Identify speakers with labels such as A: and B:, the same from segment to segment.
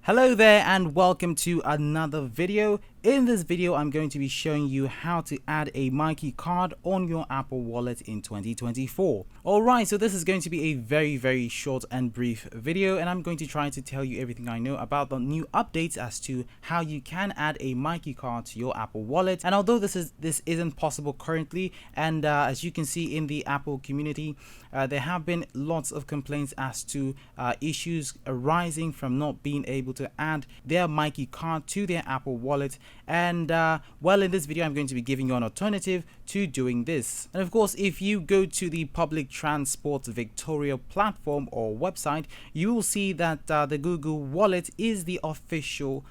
A: Hello there and welcome to another video. In this video, I'm going to be showing you how to add a myki card on your Apple Wallet in 2024. Alright, so this is going to be a very short and brief video, and I'm going to try to tell you everything I know about the new updates as to how you can add a myki card to your Apple Wallet. And although this isn't possible currently, and as you can see in the Apple community, there have been lots of complaints as to issues arising from not being able to add their myki card to their Apple Wallet. And well, in this video I'm going to be giving you an alternative to doing this. And of course, if you go to the Public Transport Victoria platform or website, you will see that the Google Wallet is the official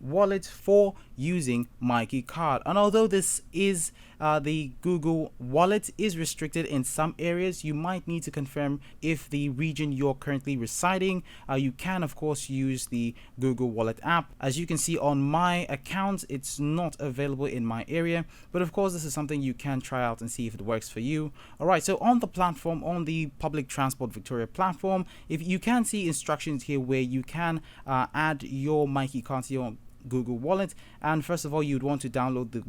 A: wallet for using myki card. And although this is the Google Wallet is restricted in some areas, you might need to confirm if the region you're currently residing. You can of course use the Google Wallet app. As you can see on my account, it's not available in my area, but of course this is something you can try out and see if it works for you. Alright, so on the platform, on the Public Transport Victoria platform, if you can see instructions here where you can add your myki card to your Google Wallet. And first of all, you'd want to download the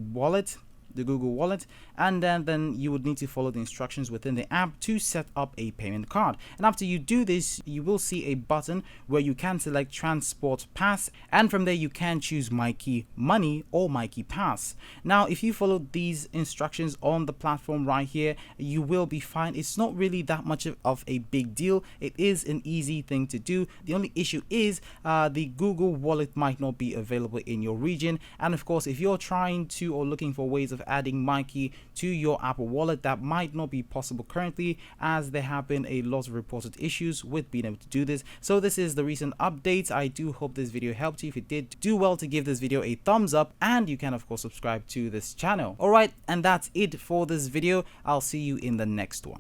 A: Google Wallet, and then you would need to follow the instructions within the app to set up a payment card. And after you do this, you will see a button where you can select Transport Pass, and from there you can choose myki Money or myki Pass. Now if you follow these instructions on the platform right here, you will be fine. It's not really that much of a big deal. It is an easy thing to do. The only issue is the Google Wallet might not be available in your region. And of course, if you're trying to or looking for ways of adding myki to your Apple Wallet, that might not be possible currently, as there have been a lot of reported issues with being able to do this. So this is the recent updates. I do hope this video helped you. If it did, do well to give this video a thumbs up, and you can of course subscribe to this channel. Alright, and that's it for this video. I'll see you in the next one.